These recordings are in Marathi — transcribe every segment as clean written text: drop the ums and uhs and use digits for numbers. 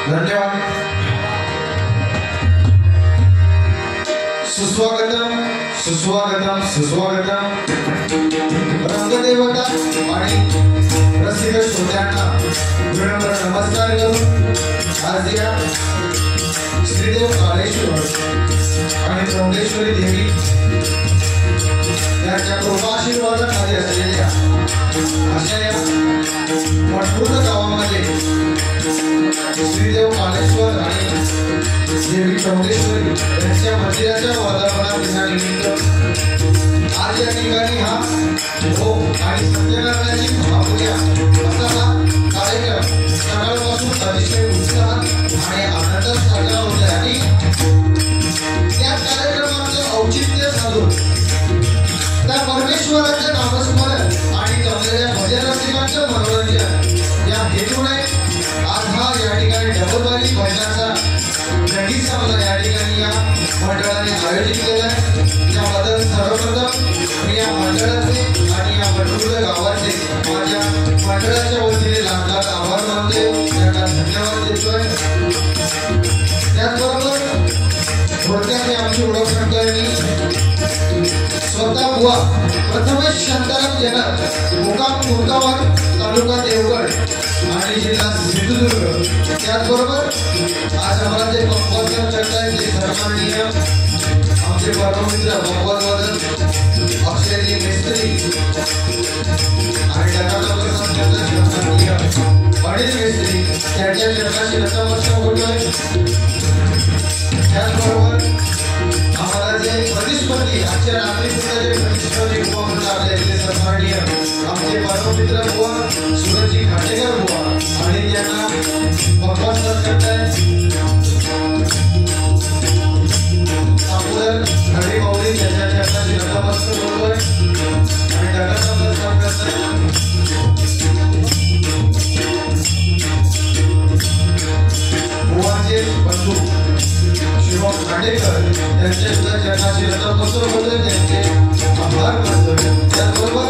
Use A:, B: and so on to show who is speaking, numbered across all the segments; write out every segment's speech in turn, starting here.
A: धन्यवाद. सुस्वागतम सुस्वागतम सुस्वागतम. रंगदेवता आणि रसिक श्रोत्यांना विनम्र नमस्कार करून आज या श्रीदेव काळेश्वर आणि चौंडेश्वरी देवी यांच्या कृपाशीर्वादामध्ये असलेल्या अशा या मठपूर्ण गावामध्ये श्रीदेव काळेश्वर आणि देवी चौंडेश्वरी यांच्या मंदिराच्या वातावरणानिमित्त आज या ठिकाणी हा होम आणि सत्यनारायणाची महापूजा असा हा कार्यक्रम सकाळपासून अतिशय उत्साह आणि आनंदात साजरा होत आहे. आणि त्या कार्यक्रमाचं औचित्य साधून त्या परमेश्वराचे नामस्मरण आणि जमलेल्या भजन रसिकांचं मनोरंजन या हेतूने आज हा या ठिकाणी डबलबारी भजनाचा नक्की सामना या ठिकाणी या मंडळाने आयोजित केला आहे. त्याबद्दल सर्वप्रथम मी या मंडळाचे आणि या मठपूर्ण गावाचे माझ्या मंडळाच्या वतीने लाख आभार मानते, त्यांना धन्यवाद देतोय. त्याचबरोबर थोडक्यात आमची ओळख सांगतोय. स्वतः बुवा प्रथमेश शांताराम जेनर, मुक्काम कुर्कावर, तालुका देवगड आणि जिल्हा सिंधुदुर्ग. त्याचबरोबर आज आम्हाला जे कंपोजर चर्चा ते सन्माननीय आमचे परममित्र भगवत वदन अक्षयजी मिस्त्री आणि सन्माननीय अनिल मिस्त्री त्यांच्या चरणाची रथवर्ष होतोय. त्याचबरोबर आम्हाला जे प्रतिस्पर्धी आजच्या रात्री सुद्धा जे प्रतिस्पर्धी बुवा म्हणून आपल्या इथले सन्माननीय आमचे परममित्र बुवा सुरजी खाटेकर बुवा आणि त्यांना भगवान करतायत. माझे बंधू शिवम खांडेकर त्यांचे सुद्धा चरणाशी नतमस्तक होतोय, त्यांचे आभार मानतोय. त्याचबरोबर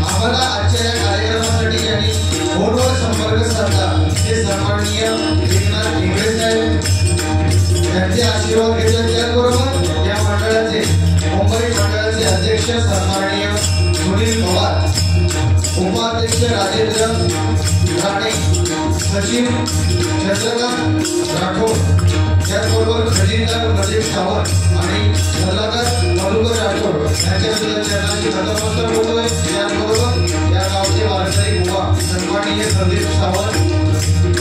A: आम्हाला आजच्या या कार्यक्रमासाठी यांनी फोनवर संपर्क साधला ते सन्माननीय एकनाथ इंगळे साहेब यांचे आशीर्वाद घेतले. त्याचबरोबर या मंडळाचे मुंबई मंडळाचे अध्यक्ष सन्माननीय सुनील पवार, उपाध्यक्ष राजेंद्र राणे, सचिव चंद्रकांत राठोड, त्याचबरोबर खजिनदार प्रदीप सावंत आणि सल्लागार मधुकर राठोड यांच्या सुद्धा चरणाशी नतमस्तक होतोय. त्याचबरोबर या गावचे वारकरी बुवा सन्माननीय संदीप सावंत,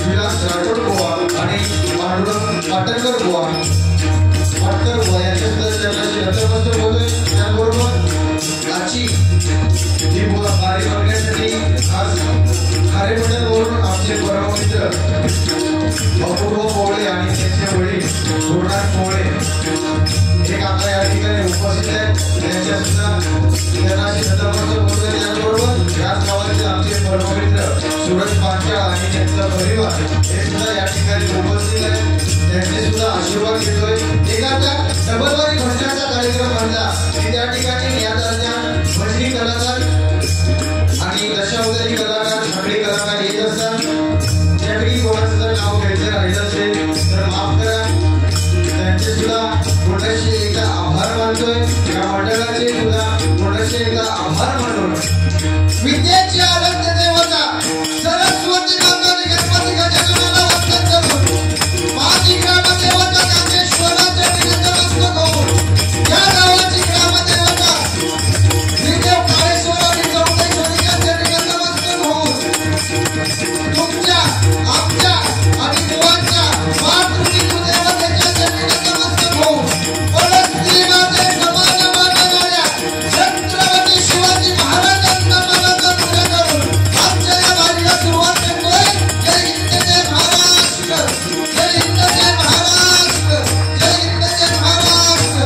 A: विलास राठोड बुवा आणि पांडुरंग पाटणकर बुवा यांच्या सुद्धा चरणाशी नतमस्तक होतोय. त्याचबरोबर आजची ही बुवा कार्य करण्यासाठी आज खारेपटणवरून आमचे परममित्र अपूर्व पोळे आणि त्यांचे वडील गुरुनाथ पोळे एक आपल्या या ठिकाणी उपस्थित आहेत. त्यांच्या सुद्धा चरणाशी नतमस्तक होतोय. त्याचबरोबर याच गावातील आमचे परममित्र सूरज पांचाळ आणि त्यांचा परिवार हे सुद्धा या ठिकाणी उपस्थित आहेत. त्यांचे सुद्धा आशीर्वाद घेतोय. एखादा डबलवारी भजनाचा कार्यक्रम म्हणला की त्या ठिकाणी या दरम्यान भजनी कलाकार आणि दशावतारी कलाकार, छाकडी कलाकार येत असतात. त्यापैकी कोणाचं जर नाव घ्यायचं राहिलं असेल तर माफ करा. त्यांचे सुद्धा मोठ्याशे एकदा आभार मानतोय. या मंडळाचे सुद्धा मोठ्याशे एकदा आभार मानून विद्येची आनंद देवता सरस्वती माता गणपती गजाननाला वंदन करून माझी ग्रामदेवता ज्ञानेश्वराच्या नतमस्तक होऊन या गावाची ग्रामदेवता श्रीदेव काळेश्वर आणि चौंडेश्वरीच्या चरणी नतमस्तक होऊन तुमच्या, आमच्या आणि देवांच्या मातृदेवतेच्या चरणी नतमस्तक होऊन परस्त्री माते समान मानणाऱ्या छत्रपती शिवाजी महाराजांना मनोगत करून आमच्या या वारीला सुरुवात करतोय. जय हिंद, जय महाराष्ट्र, जय हिंद, जय महाराष्ट्र, जय हिंद, जय महाराष्ट्र.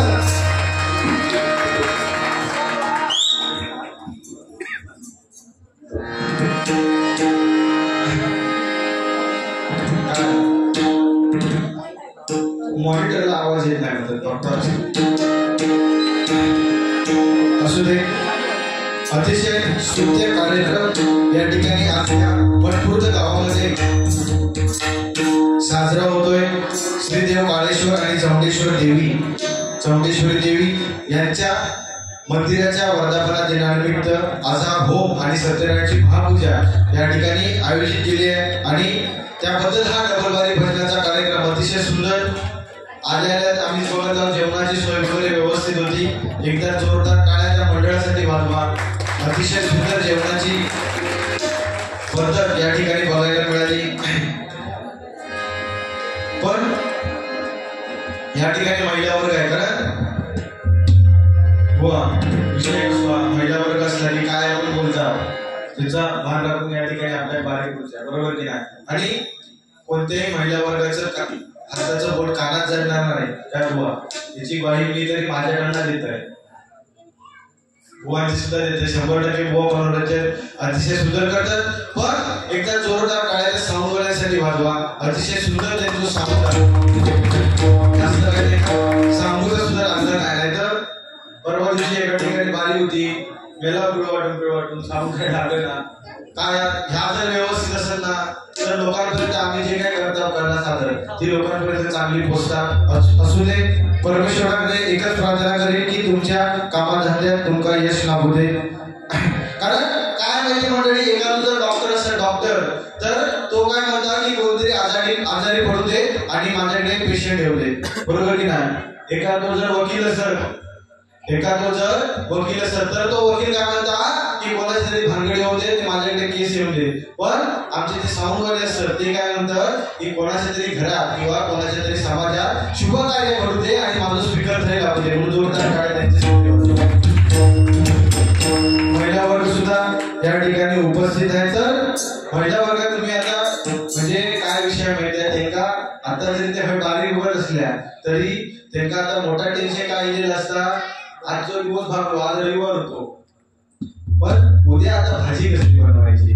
A: मॉनिटरला आवाज येत नाही म्हणतात डॉक्टर. असू दे. अतिशय स्तुत्य कार्यक्रम या ठिकाणी आज या वटखुर्द गावामध्ये साजरा होतोय. श्रीदेव काळेश्वर आणि चौंडेश्वरी देवी यांच्या मंदिराच्या वर्धापना दिनानिमित्त आज हा होम आणि सत्यनारायणची महापूजा या ठिकाणी आयोजित केली आहे आणि त्याबद्दल हा डबलवारी भजनाचा कार्यक्रम अतिशय सुंदर आल्यात. आम्ही बघत आहोत जेवणाची सोय वगैरे व्यवस्थित होती. एकदा जोरदार टाळ्या त्या मंडळासाठी वाजवा. अतिशय सुंदर जेवणाची पद्धत या ठिकाणी बघायला मिळाली. पण या ठिकाणी महिला वर्ग आहे कारण महिला वर्ग असला की काय आपण बोलता त्याचा भान राखून या ठिकाणी आपल्या बारीक होत्या, बरोबर की नाही. आणि कोणत्याही महिला वर्गाचं हाताचं बोट कानात जाणार नाही काय बुवा याची ग्वाही मी तरी माझ्याकडनं देत आहे. बुवांची सुद्धा देते 100% बुवा मनोरंजन अतिशय सुंदर करतात. पण एकदा जोरदार टाळ्याचा साऊंड करण्यासाठी वाजवा. अतिशय सुंदर त्यांचं साऊंड जास्त काही सांगूचा सुद्धा अंदाज नाही. तर परवा दिवशी एका ठिकाणी बारी होती, गेला पिळवाटून साऊंड काही लागलं ना काय. ह्या जर व्यवस्थित असेल ना तर लोकांपर्यंत आम्ही जे काही करतो करण्यात सादर ती लोकांपर्यंत चांगली पोहोचतात असू दे. परमेश्वराकडे एकच प्रार्थना करेन की तुमच्या कामाधंद्यात तुमका यश लाभू दे. कारण काय माहिती मंडळी, एखादा जर डॉक्टर असेल डॉक्टर तर तो काय म्हणता की कोणतरी आजारी पडू दे आणि माझ्याकडे पेशंट येऊ दे, बरोबर की नाही. एखादा जर वकील असेल तर तो वकील काय म्हणता की कोणाची तरी भानगडी होऊ दे ते माझ्याकडे केस येऊ दे. पण आमचे जे साऊंडवाले असतात ते काय म्हणतात की कोणाच्या तरी घरात किंवा कोणाच्या तरी समाजात शुभ कार्य घडू दे आणि माझं स्पीकर तरी लागू दे म्हणून जोरदार टाळ्या त्यांचे. महिला वर्ग सुद्धा या ठिकाणी उपस्थित आहे. तर महिला वर्गात तुम्ही आता म्हणजे काय विषय माहिती आहे त्यांना, आता जरी ते बारीक उभं असल्या तरी त्यांना आता मोठा टेन्शन काय दिलेलं असता. आज जो दिवस भागलो आज रविवार होतो पण उद्या आता भाजी कशी बनवायची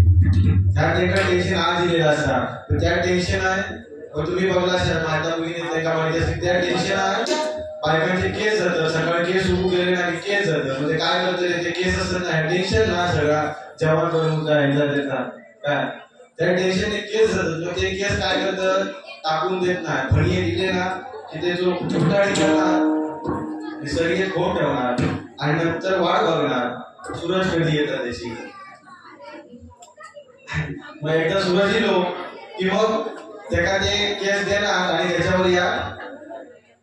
A: त्या टेन्शन आज दिलेलं असतात. तर त्या टेन्शन आहे तुम्ही बघला असाल माझ्या मुलीने का माहिती असेल त्या टेन्शन आहे बायकांचे केस जातं सकाळी केस उभू गेले नाही केस जातं म्हणजे काय करतं ते केस असत नाही टेन्शन ना सगळा जेवण करून काय काय त्या टेन्शनने केस जातं ते केस काय करतं टाकून देत नाही फणी दिले ना की ते जो फुटाळी करणार निसर्ग खोट ठेवणार आणि नंतर वाढ बघणार सूरज कधी येतात त्याची मग एकदा सूरज येलो की मग त्याला ते केस देणार आणि त्याच्यावर या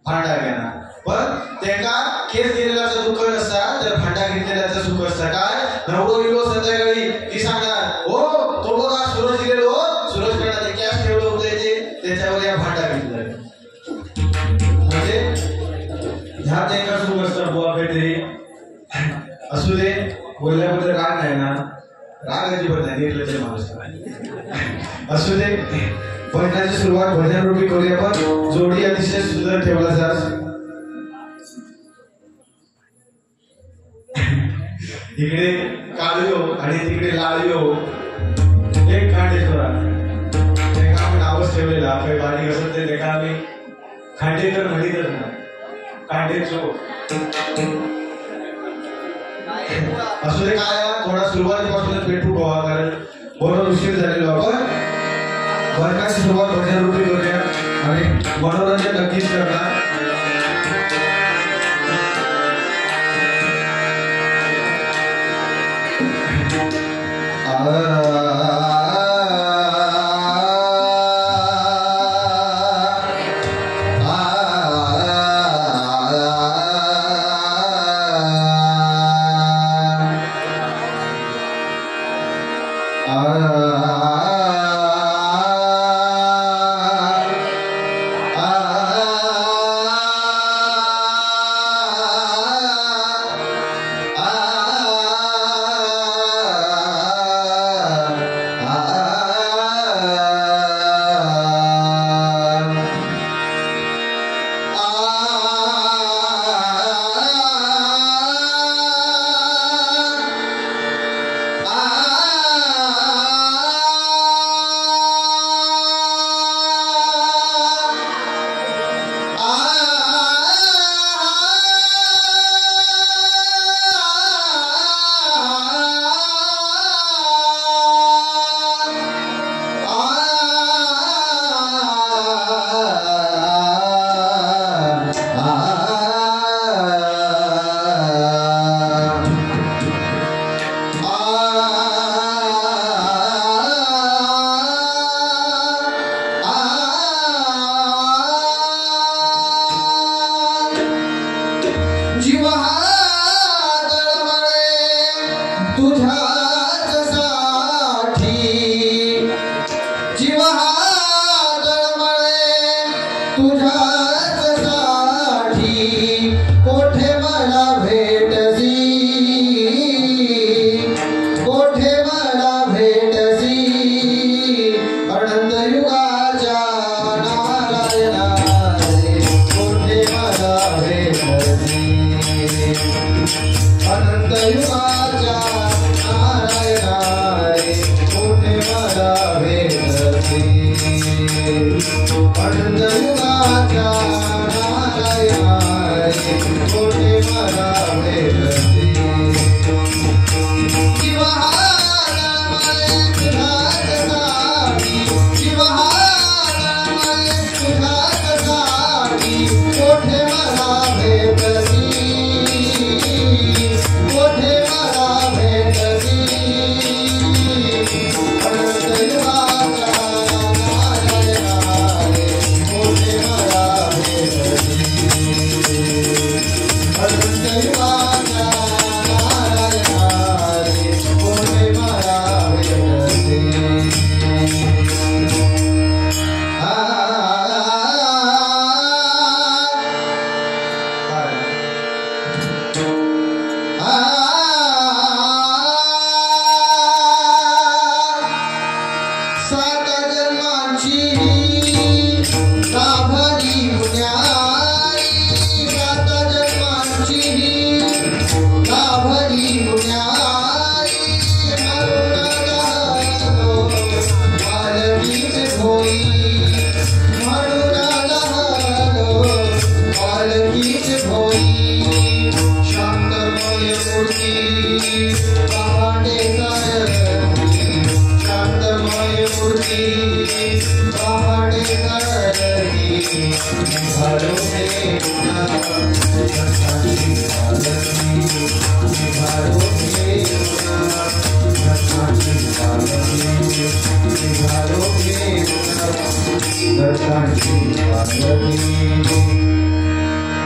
A: भांडा घेणार पण त्याला केस दिलेल्याचं दुःख नसता तर भांडा घेतलेल्याचं सुख असतं काय नवरो गेलो संध्याकाळी की सांगणार हो तो बघा सूरज गेलो सूरज कडे ते केस ठेवलं होतं ते त्याच्यावर या भांडा घेतलं म्हणजे ह्या त्याला सुख असतं बुवा काहीतरी असू दे बोलल्याबद्दल राग नाही ना राग अजिबात नाही निर्लज्ज माणूस असू दे भजनाची सुरुवात भजन रूपी करूया आपण जोडी अतिशय सुंदर ठेवला जास इकडे काळयो आणि तिकडे लाळयो एक खांडेश्वरा ते काम नावच ठेवलेलं काही बारीक असत ते का आम्ही खांडेकर म्हणीतच ना कांडेचो असू दे काय थोडा सुरुवातीपासूनच भेटू गोवा कारण बरोबर उशीर झालेलो आपण वर्गाची सुरुवात भजन रूपी करूया आणि मनोरंजन नक्कीच करणार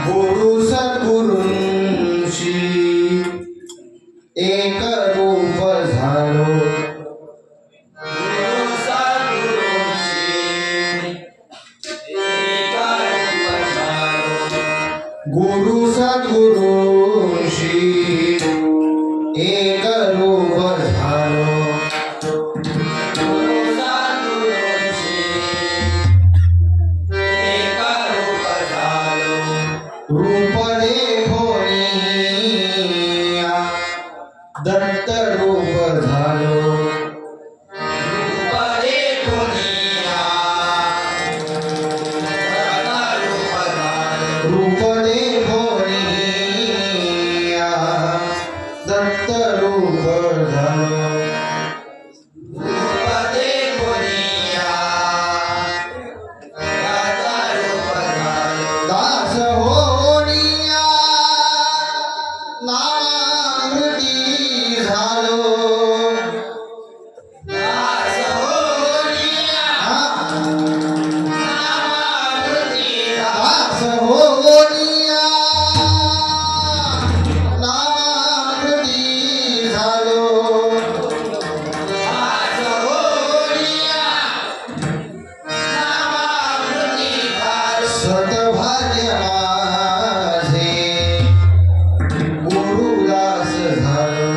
A: गुरु सद्गुरूंशी एक रूप झालो गुरु सद्गुरूंशी एक रूप झालो रूप देखोनिया दत्त रूप झालो रूप देखोनिया दत्त रूप झालो दास होनिया नामृती झालो दास होनिया नामृती झालो सतभाग्य माझे गुरुदास झालो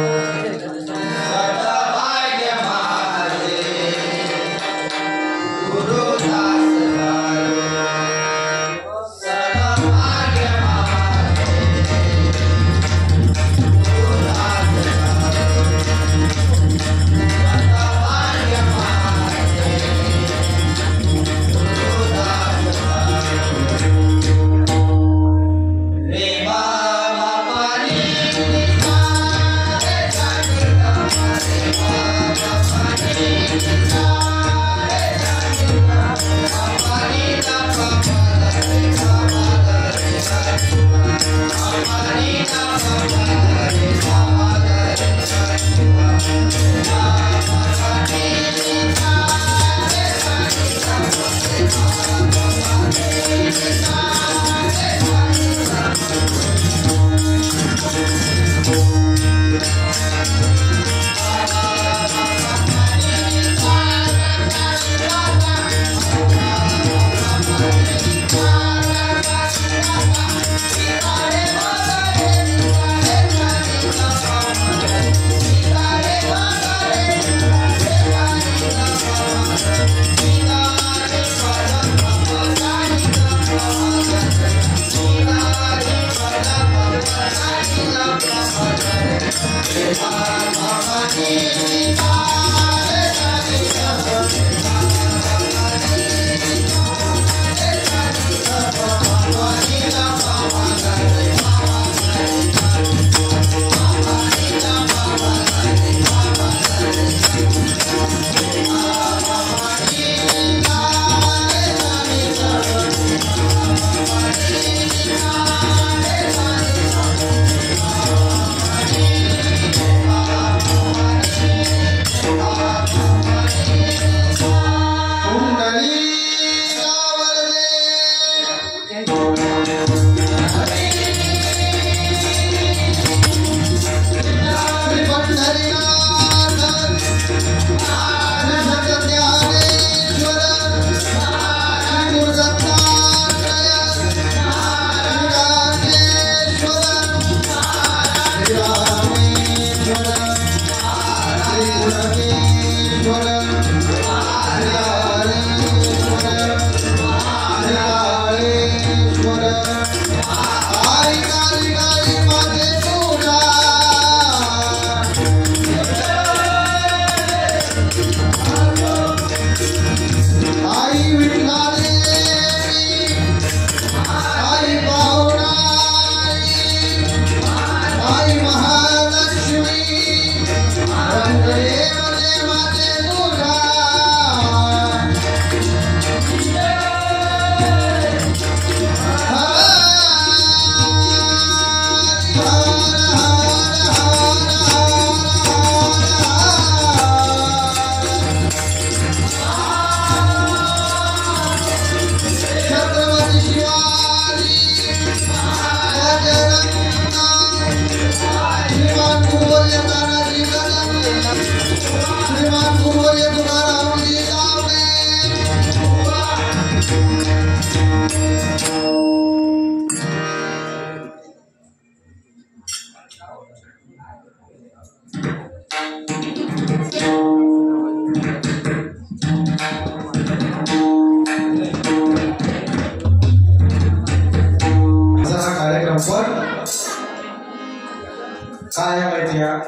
A: लक्षात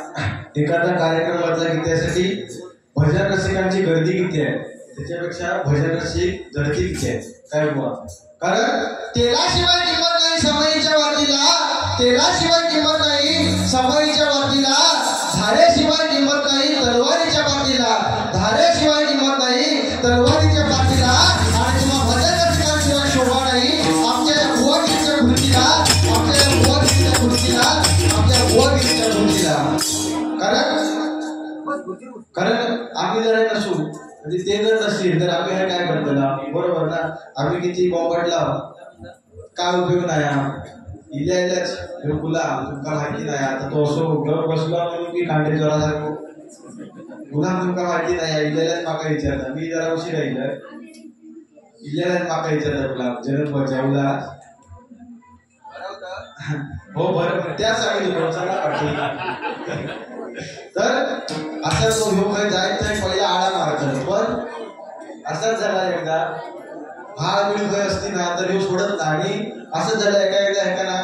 A: घ्या, एखाद्या कार्यक्रमाचा गीतासाठी भजन रसिकांची गर्दी किती आहे त्याच्यापेक्षा भजन रसिक धडकी किती आहे काय बुवा. कारण तेलाशिवाय किंमत नाही समयीच्या वाटीला, तेलाशिवाय किंमत नाही समयीच्या वाटीला, धारेशिवाय किंमत नाही तलवारीच्या पाठीला, धारेशिवाय किंमत नाही तलवारीच्या पाठीला. आणि तुम्हा भजन रसिकांशिवाय शोभा नाही आमच्या बुवागिरीच्या खुर्चीला, आमच्या बुवागिरीच्या खुर्चीला, आमच्या बुवागिरीच्या खुर्चीला. कारण आम्ही जर नसू म्हणजे ते जर नसतील तर आम्ही काय करतो बरोबर ना. आम्ही किती बॉम्बडला काय उपयोग नाही इल्या इल्याच तुला तुमका माहिती नाही. आता तो असो घर बसला म्हणून की कांडे जोरा सांगू पुन्हा तुमका माहिती नाही इल्यालाच माका विचारता. मी जरा उशीर राहिलं इल्यालाच माका विचारता तुला जन्म बचावला हो बरोबर त्याच सांगितलं चला पाठी. तर असं तो ह्यो काही जायच नाही पहिला आळा मारायचा. पण असंच झाला एकदा भाड बिल काही असती ना तर ह्यो सोडत ना. आणि असंच झालं एका ना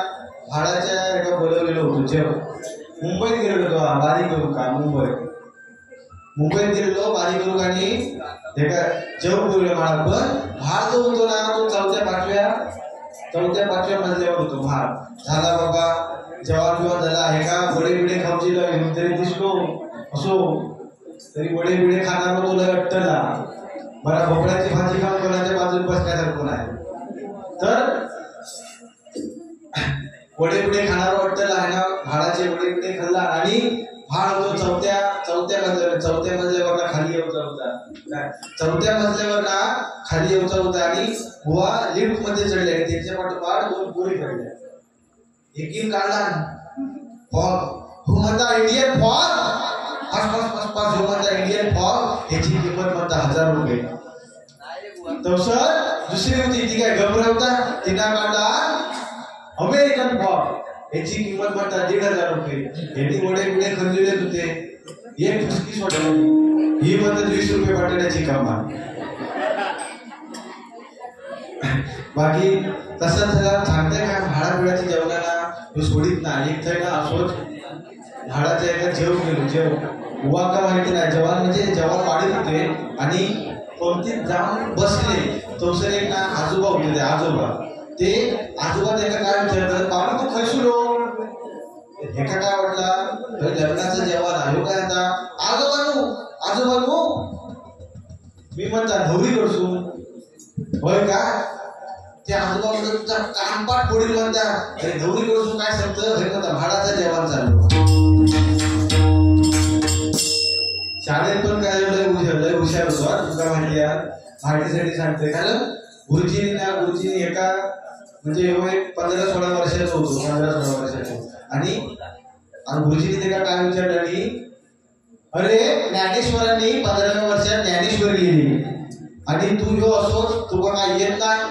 A: भाडाच्या एका बोलवलेलं होतो जेव्हा मुंबईत गेलेलो तो बारी करू का मुंबईत गेलेलो बारी करू आणि एका जेव्हा बोललो भाडा. पण भाड जो होतो ना तो चौथ्या पाचव्या मजल्यावर होतो. भाड झाला बाबा जेवण झाला हे का वडे बिडे खाऊची तरी दिसलो असो तरी वडे बिडे खाणार तुला अट्टला बरा भोपळ्याची भाजी खाऊन कोणाच्या बाजूला बसण्यासारखं नाही. तर वडे बिडे खाणार वाटतं आहे ना भाडाचे वडे बिडे खाल्ला आणि भाड तो चौथ्या मजल्यावर खाली येऊचा होता. चौथ्या मजल्यावर ना खाली येऊचा होता आणि बुवा लिफ्ट मध्ये चढले आणि त्यांच्या पाठोपाठ दोन पोरी चढल्या. एकीन काढला फॉग हो म्हणता इंडियन फॉग आसपास हो म्हणता इंडियन फॉग याची किंमत म्हणता 1000 रुपये. तसं दुसरी होती ती काय घबरवता तिला काढला अमेरिकन फॉग याची किंमत म्हणता 1500 रुपये. यांनी वडे बिडे खरेदलेले होते एक फुसकी सोडली ही म्हणतात 20 रुपये पाठवण्याची कामा. बाकी तसंच झाला सांगते का भाडा बिडाच्या जेवणाला सोडीत ना एक थैला असोच भाडाच्या एका जेव बुवा का माहिती नाही जवान म्हणजे जवान वाढीत होते आणि कोणतीच जाऊन बसले तोसर एक ना आजोबा होते ते आजोबा त्याला काय विचारतात बाबा तू खाय सुलो एका काय वाटला लग्नाचं जेवण आहे काय आता आजोबानू मी म्हणता धवरी करसू होय का त्या आजोबा तुमचा कामपाट पुढील म्हणता अरे धवरी करसू काय सांगतं भाडाचं जेवण चालू. शाळेत पण काय लय हुशार होतो तुला माहिती आहे माहितीसाठी सांगते कारण गुरुजीने एका म्हणजे एक 15-16 वर्षाचा होतो 15-16 वर्षाचा आणि गुरुजीने त्याला काय विचारलं आणि अरे ज्ञानेश्वरांनी 15व्या वर्षात ज्ञानेश्वरी लिहिली आणि तू जो असो तुला काय येत नाही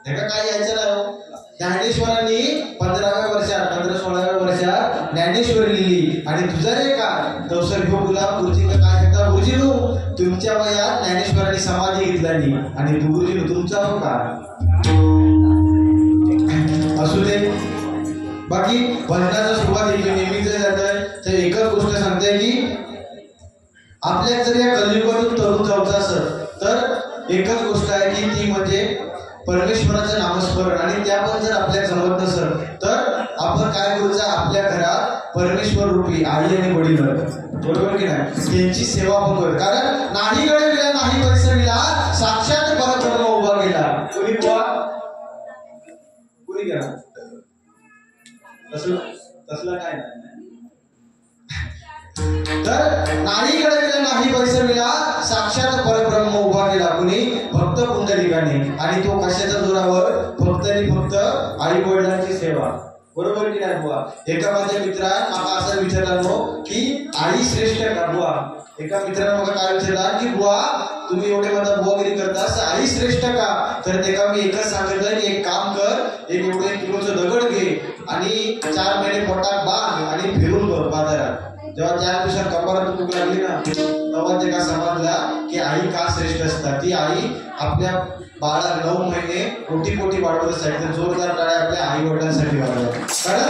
A: त्याला काय यायचं नाही. ज्ञानेश्वरांनी 15-16व्या वर्षात ज्ञानेश्वरी लिहिली आणि तुझा रे का दवसर घेऊ तुला गुरुजीला काय सांगता गुरुजीनू तुमच्या वयात ज्ञानेश्वरांनी समाधी घेतली आणि तू गुरुजीनू तुमचा हो का असू दे. बाकी भजनाचा सुरुवात नेहमीच जातंय तर एकच गोष्ट सांगते की आपल्या जर या कलियुगातून तरुण जायचं असेल तर एकच गोष्ट आहे की ती म्हणजे परमेश्वराचं नामस्मरण आणि त्या पण जर आपल्याला जमत नसेल तर आपण काय करूचा आपल्या घरात परमेश्वर रूपी आई आणि वडील बरोबर की नाही त्यांची सेवा आपण करू कारण नाही गडविला नाही पैसविला साक्षात परब्रह्म उभा केला कुणी केला तसला काय नाही. तर नाही गडविला नाही पैसविला साक्षात परब्रह्म उभा केला कुणी भक्त पुंडलिकाने आणि तो कशाच्या जोरावर फक्त आणि फक्त आई वडिलांची सेवा बरोबर की नाही बुवा. एका माझ्या मित्राने मला असं विचारलं की आई श्रेष्ठ का बुवा. एका मित्राने मला काय विचारला की बुवा तुम्ही एवढे माझा बुवागिरी करता आई श्रेष्ठ का तर ते का मी एकच सांगितलं की एक काम कर एक एवढे किलोचं दगड घे आणि 4 महिने पोटात बांध आणि फिरून बघ बाजारात. जेव्हा 4 दिवसात कपाळात तुटू लागली ना तेव्हा ते का समजला की आई का श्रेष्ठ असतात. ती आई आपल्या बाळा 9 महिने कोटी वाढवत असतात. जोरदार टाळ्या आपल्या आई वडिलांसाठी वाढवतात. कारण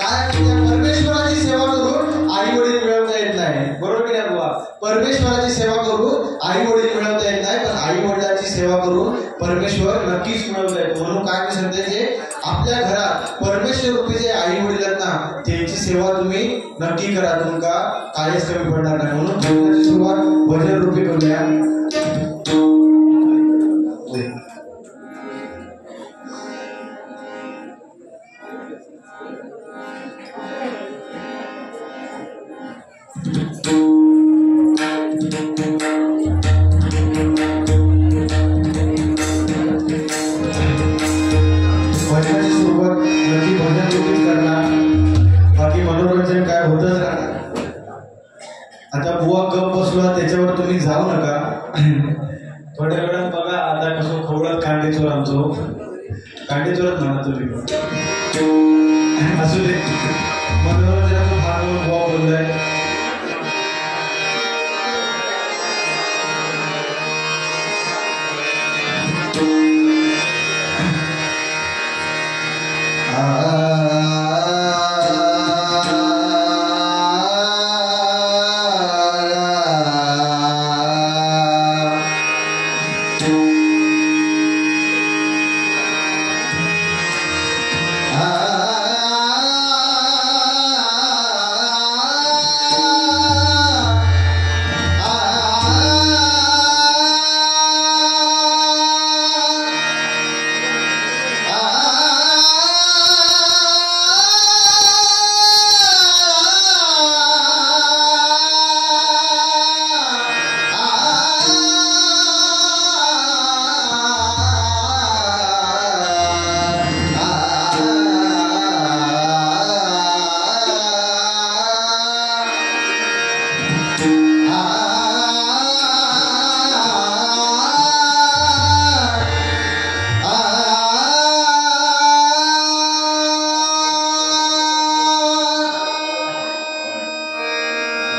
A: काय त्या परमेश्वराची सेवा करून आई वडील मिळवता येत नाही, बरोबर की नाही बुवा? परमेश्वराची सेवा करून आई वडील मिळवता येत नाही, पण आई वडिलांची सेवा करून परमेश्वर नक्कीच मिळवता येतो. म्हणून काय मी सांगते, जे आपल्या घरात परमेश्वर रूपी जे आई वडील आहेत ना, त्यांची सेवा तुम्ही नक्की करा, तुमका काहीच कमी पडणार नाही. म्हणून भजनाची सुरुवात भजन रूपी करूया. भजनाची सुरुवात नक्की भजन रूपी करणार, बाकी मनोरंजन काय होतच राहणार. आता बुवा गप बसला त्याच्यावर तुम्ही जाऊ नका. थोड्या वेळात बघा आता कसं खवळत कांडेचोर आमचो कांडेचोरच म्हणा तुम्ही असू दे. मनोरंजनाचा भाग बुवा बोललाय.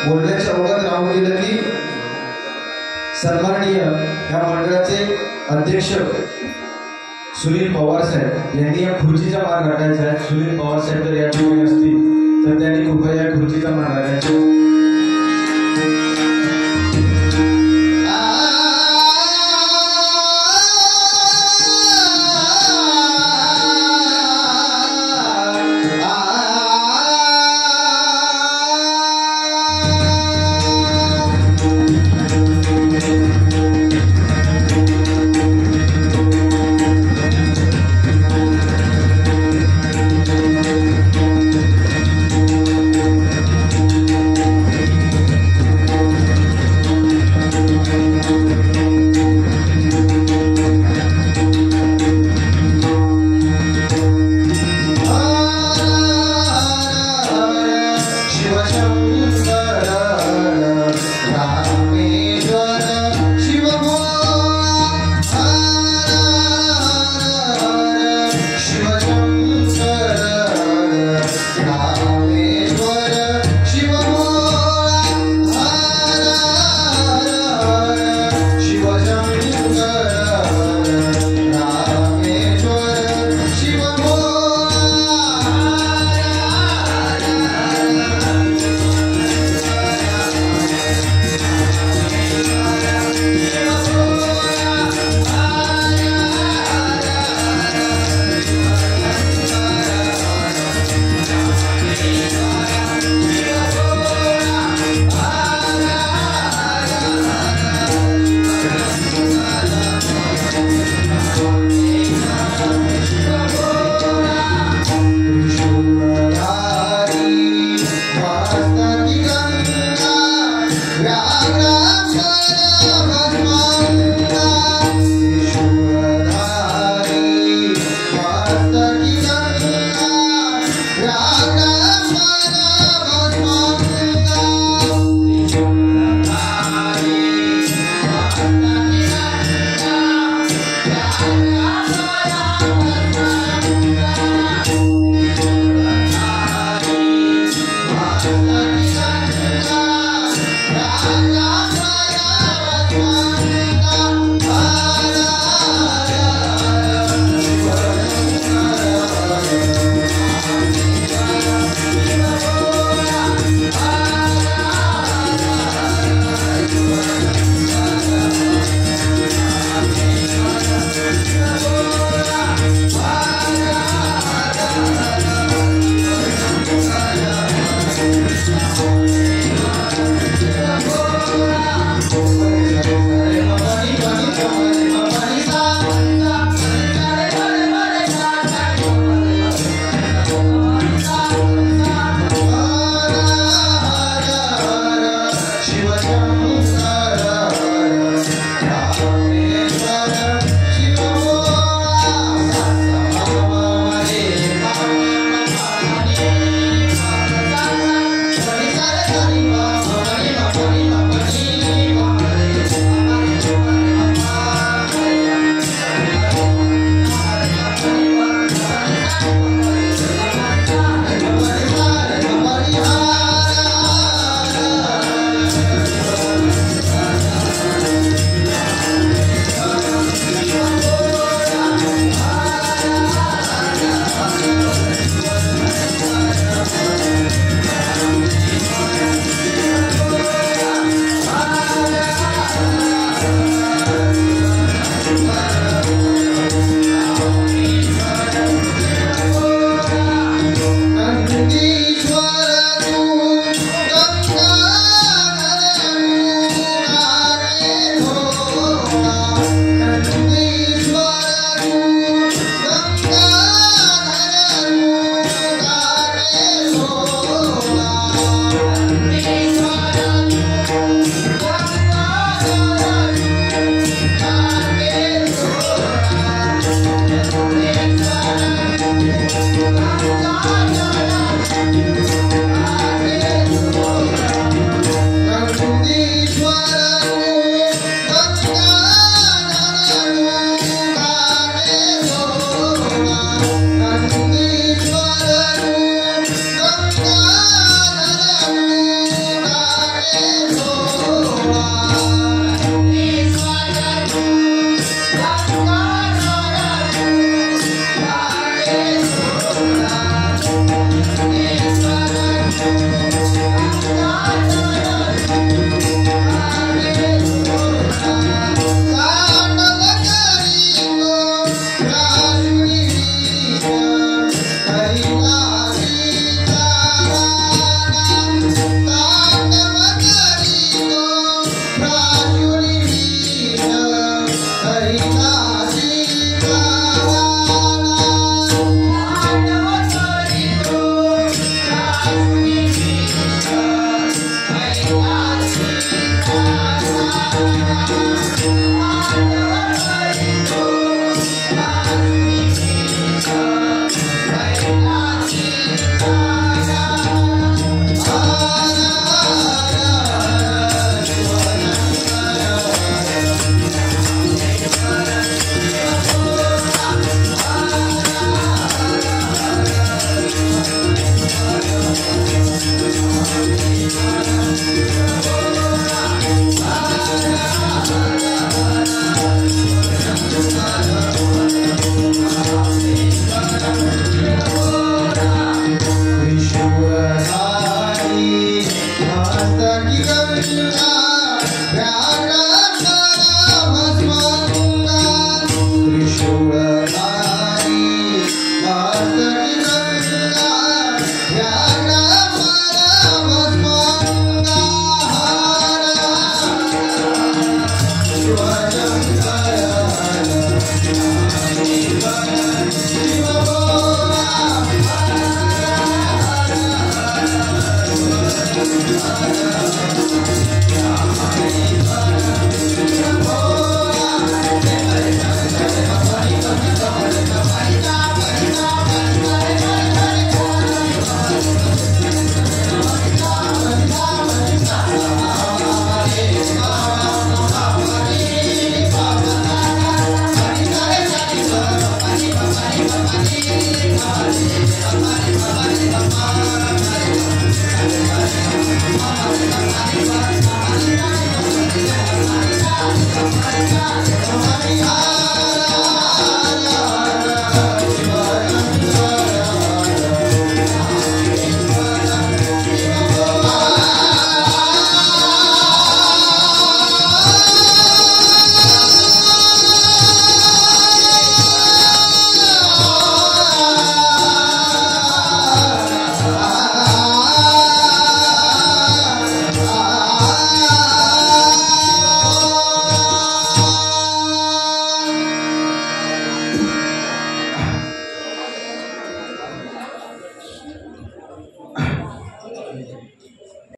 A: बोलण्याच्या ओघात राहून गेलं की सन्माननीय या मंडळाचे अध्यक्ष सुनील पवार साहेब यांनी या खुर्चीचा मान राखायचा आहे. सुनील पवार साहेब जर या ठिकाणी असतील तर त्यांनी कृपया या खुर्चीचा मान राखायचा. Bye.